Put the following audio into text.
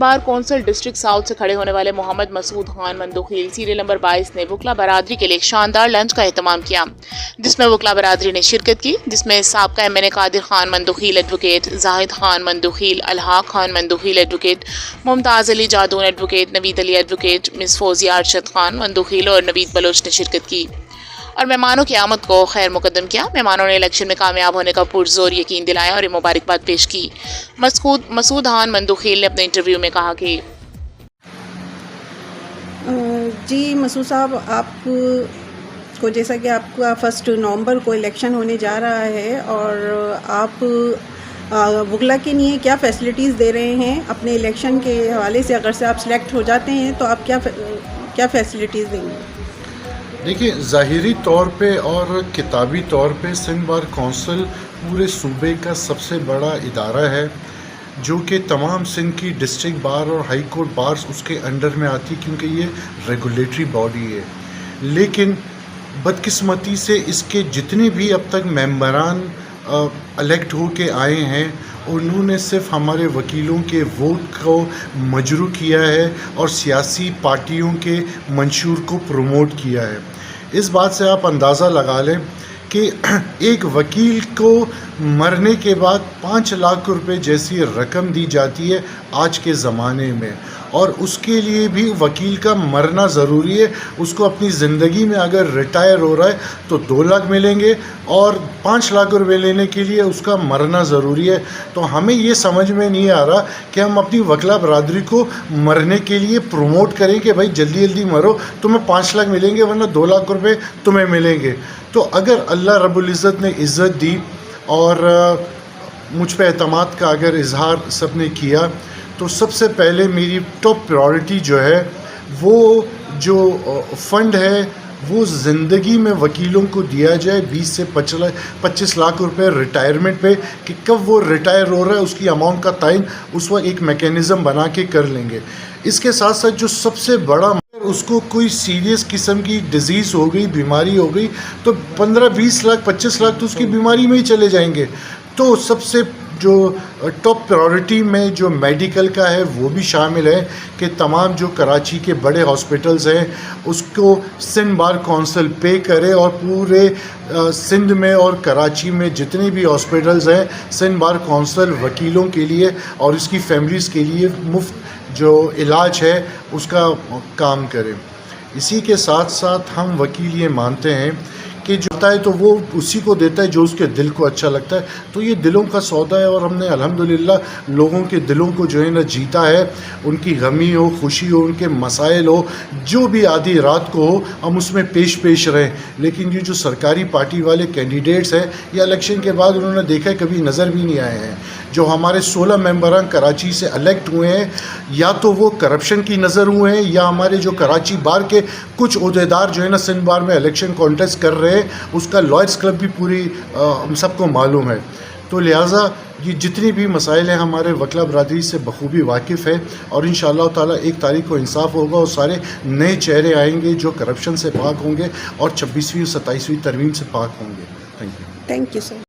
Bar council district south سے کھڑے ہونے والے محمد مسعود خان مندوخیل سیریل نمبر 22 نے وکلا برادری کے لیے ایک شاندار لنچ کا اہتمام کیا، جس میں وکلا برادری نے شرکت کی، جس میں سابقہ ایم این اے قادر خان مندوخیل ایڈوکیٹ، زاہد خان مندوخیل، الحاق خان مندوخیل ایڈوکیٹ، ممتاز علی جادون ایڈوکیٹ، نوید علی ایڈوکیٹ، مس فوزیہ ارشد خان مندوخیل اور نوید بلوچ نے شرکت کی اور مہمانوں کی آمد کو خیر مقدم کیا۔ مہمانوں نے الیکشن میں کامیاب ہونے کا پرزور یقین دلایا اور مبارکباد پیش کی۔ مسعود خان مندوخیل نے اپنے انٹرویو میں کہا کہ جی مسعود صاحب، آپ کو جیسا کہ آپ کا 1 نومبر کو الیکشن ہونے جا رہا ہے اور آپ وکلا کے لیے کیا فیسلٹیز دے رہے ہیں اپنے الیکشن کے حوالے سے؟ اگر سے آپ سلیکٹ ہو جاتے ہیں تو آپ کیا فیسلٹیز دیں گے؟ دیکھیے، ظاہری طور پہ اور کتابی طور پہ سندھ بار کونسل پورے صوبے کا سب سے بڑا ادارہ ہے، جو کہ تمام سندھ کی ڈسٹرکٹ بار اور ہائی کورٹ بارز اس کے انڈر میں آتی، کیونکہ یہ ریگولیٹری باڈی ہے۔ لیکن بدقسمتی سے اس کے جتنے بھی اب تک ممبران الیکٹ ہو کے آئے ہیں، انہوں نے صرف ہمارے وکیلوں کے ووٹ کو مجروح کیا ہے اور سیاسی پارٹیوں کے منشور کو پروموٹ کیا ہے۔ اس بات سے آپ اندازہ لگا لیں کہ ایک وکیل کو مرنے کے بعد 5 لاکھ روپے جیسی رقم دی جاتی ہے آج کے زمانے میں، اور اس کے لیے بھی وکیل کا مرنا ضروری ہے۔ اس کو اپنی زندگی میں اگر ریٹائر ہو رہا ہے تو 2 لاکھ ملیں گے، اور 5 لاکھ روپے لینے کے لیے اس کا مرنا ضروری ہے۔ تو ہمیں یہ سمجھ میں نہیں آ رہا کہ ہم اپنی وکلا برادری کو مرنے کے لیے پروموٹ کریں کہ بھائی جلدی جلدی مرو، تمہیں 5 لاکھ ملیں گے ورنہ 2 لاکھ روپے تمہیں ملیں گے۔ تو اگر اللہ رب العزت نے عزت دی اور مجھ پہ اعتماد کا اگر اظہار سب نے کیا، تو سب سے پہلے میری ٹاپ پرائورٹی جو ہے، وہ جو فنڈ ہے وہ زندگی میں وکیلوں کو دیا جائے 20 سے 25 لاکھ روپے ریٹائرمنٹ پہ، کہ کب وہ ریٹائر ہو رہا ہے اس کی اماؤنٹ کا تعین اس وقت ایک میکینزم بنا کے کر لیں گے۔ اس کے ساتھ ساتھ جو سب سے بڑا، اس کو کوئی سیریس قسم کی ڈیزیز ہو گئی، بیماری ہو گئی، تو 15-20 لاکھ 25 لاکھ تو اس کی بیماری میں ہی چلے جائیں گے۔ تو سب سے جو ٹاپ پرائورٹی میں جو میڈیکل کا ہے وہ بھی شامل ہے کہ تمام جو کراچی کے بڑے ہاسپٹلز ہیں اس کو سندھ بار کونسل پے کرے، اور پورے سندھ میں اور کراچی میں جتنے بھی ہاسپٹلز ہیں سندھ بار کونسل وکیلوں کے لیے اور اس کی فیملیز کے لیے مفت جو علاج ہے اس کا کام کرے۔ اسی کے ساتھ ساتھ ہم وکیل یہ مانتے ہیں کہ جو ہوتا ہے تو وہ اسی کو دیتا ہے جو اس کے دل کو اچھا لگتا ہے۔ تو یہ دلوں کا سودا ہے، اور ہم نے الحمدللہ لوگوں کے دلوں کو جو ہے نا جیتا ہے۔ ان کی غمی ہو، خوشی ہو، ان کے مسائل ہو، جو بھی آدھی رات کو ہو، ہم اس میں پیش رہیں۔ لیکن یہ جو سرکاری پارٹی والے کینڈیڈیٹس ہیں، یہ الیکشن کے بعد انہوں نے دیکھا کبھی نظر بھی نہیں آئے ہیں۔ جو ہمارے 16 ممبران کراچی سے الیکٹ ہوئے ہیں، یا تو وہ کرپشن کی نظر ہوئے ہیں، یا ہمارے جو کراچی بار کے کچھ عہدیدار جو ہے نا سندھ بار میں الیکشن کانٹیسٹ کر رہے ہیں، اس کا لائرز کلب بھی پوری ہم سب کو معلوم ہے۔ تو لہٰذا یہ جتنی بھی مسائل ہیں ہمارے وکلا برادری سے بخوبی واقف ہے، اور انشاءاللہ تعالیٰ 1 تاریخ کو انصاف ہوگا اور سارے نئے چہرے آئیں گے جو کرپشن سے پاک ہوں گے اور 26ویں اور 27ویں ترمیم سے پاک ہوں گے۔ Thank you sir.